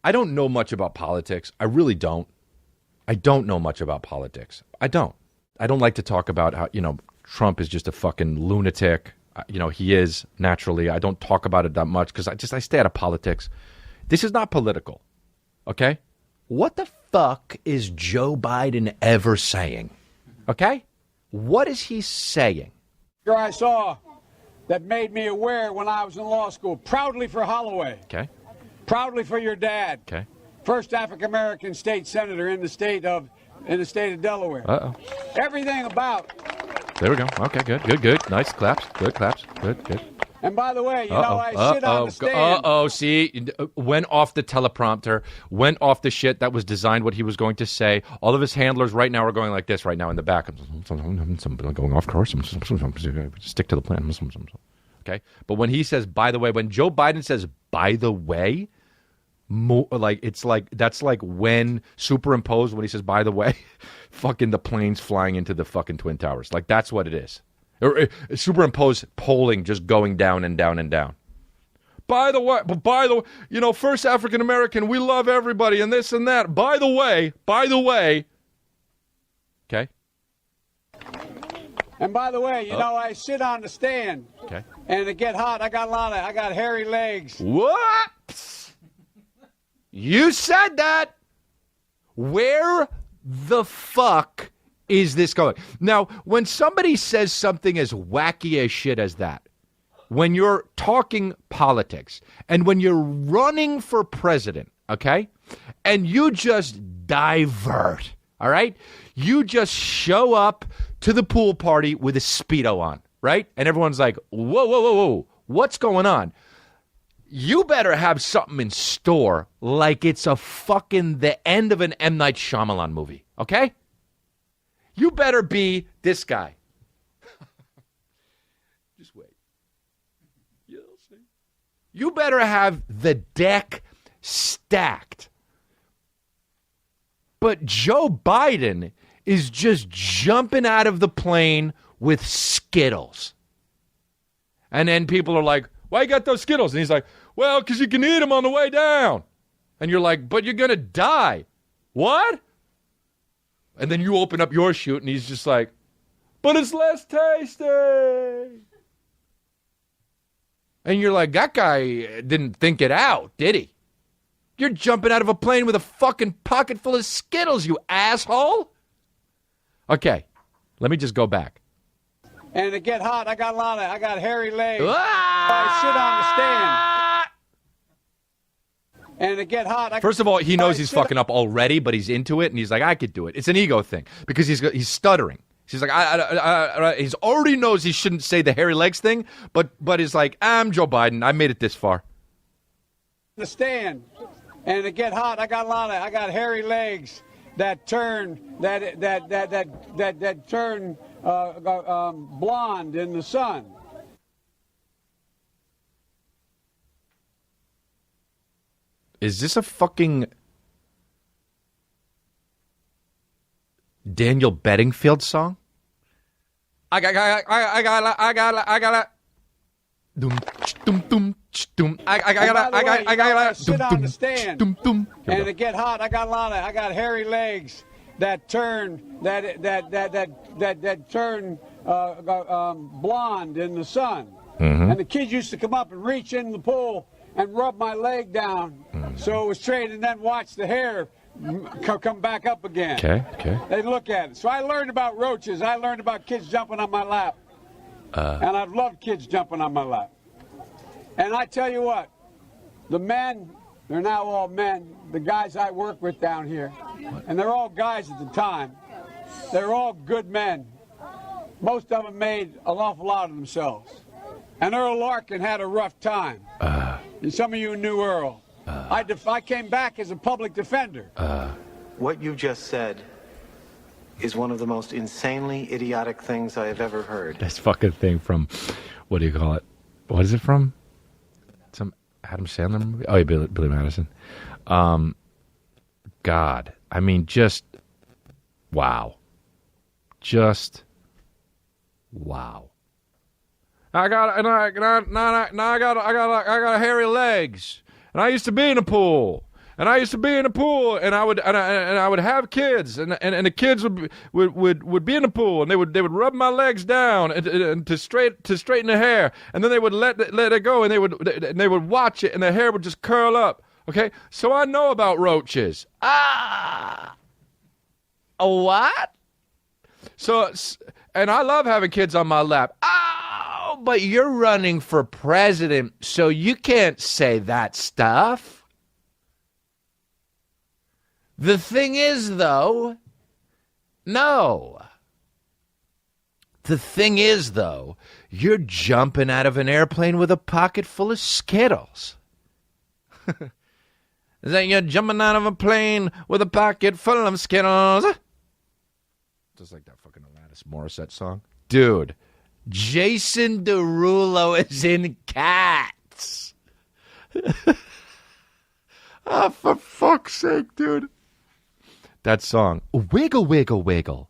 I don't know much about politics. I really don't. I don't know much about politics. I don't like to talk about how, Trump is just a fucking lunatic. He is, naturally. I don't talk about it that much because I stay out of politics. This is not political, okay? What the fuck is Joe Biden ever saying, okay? What is he saying? I saw that made me aware when I was in law school. Proudly for Holloway. Okay. Proudly for your dad. Okay. First African-American state senator in the state of Delaware. Uh-oh. Everything about. There we go. Okay, good. Nice claps. Good claps. Good. And by the way, I sit on the stand. See, went off the teleprompter, went off the shit that was designed what he was going to say. All of his handlers right now are going like this right now in the back. Going off course. Stick to the plan. Okay? But when he says, by the way, when Joe Biden says, by the way, that's like when superimposed when he says, by the way, fucking the planes flying into the fucking Twin Towers. Like, that's what it is. Or superimpose polling just going down and down and down. By the way, first African American, we love everybody and this and that. By the way. Okay. And by the way, I sit on the stand. Okay. And it get hot. I got hairy legs. What? You said that. Where the fuck is this going? Now, when somebody says something as wacky as shit as that, when you're talking politics and when you're running for president, okay, and you just divert, all right? You just show up to the pool party with a Speedo on, right? And everyone's like, whoa, what's going on? You better have something in store like it's a fucking the end of an M. Night Shyamalan movie, okay? You better be this guy. Just wait. You'll see. You better have the deck stacked. But Joe Biden is just jumping out of the plane with Skittles. And then people are like, why you got those Skittles? And he's like, well, because you can eat them on the way down. And you're like, but you're going to die. What? And then you open up your chute, and he's just like, but it's less tasty. And you're like, that guy didn't think it out, did he? You're jumping out of a plane with a fucking pocket full of Skittles, you asshole. Okay, let me just go back. And it get hot. I got hairy legs. I sit on the stand. And it get hot. First of all, he knows he's fucking up already, but he's into it, and he's like, I could do it. It's an ego thing, because he's stuttering. He's like, he's already knows he shouldn't say the hairy legs thing, but he's like, I'm Joe Biden. I made it this far. The stand. And it get hot. I got hairy legs that turn blonde in the sun. Is this a fucking Daniel Bedingfield song? I got sit on the stand. And it get hot. I got hairy legs that turn blonde in the sun. Mm-hmm. And the kids used to come up and reach in the pool and rub my leg down, so it was straight, and then watch the hair come back up again. Okay. They'd look at it. So I learned about roaches. I learned about kids jumping on my lap. And I've loved kids jumping on my lap. And I tell you what, the men, they're now all men, the guys I work with down here, and they're all guys at the time. They're all good men. Most of them made an awful lot of themselves. And Earl Larkin had a rough time. And some of you knew Earl. I came back as a public defender. What you just said is one of the most insanely idiotic things I have ever heard. This fucking thing from, what do you call it? What is it from? Some Adam Sandler movie? Oh, yeah, Billy Madison. God. I mean, just, wow. Just, wow. I got hairy legs, and I used to be in a pool, And I used to be in the pool, and I would have kids, and the kids would be in the pool, and they would rub my legs down and to straighten the hair, and then they would let it go, and they would watch it, and the hair would just curl up. Okay, so I know about roaches. A what? So, and I love having kids on my lap. Oh, but you're running for president, so you can't say that stuff. The thing is, though, no. The thing is, though, you're jumping out of an airplane with a pocket full of Skittles. Is that you're jumping out of a plane with a pocket full of Skittles? Just like that fucking Alanis Morissette song. Dude, Jason Derulo is in Cats. Oh, for fuck's sake, dude. That song, Wiggle, Wiggle, Wiggle.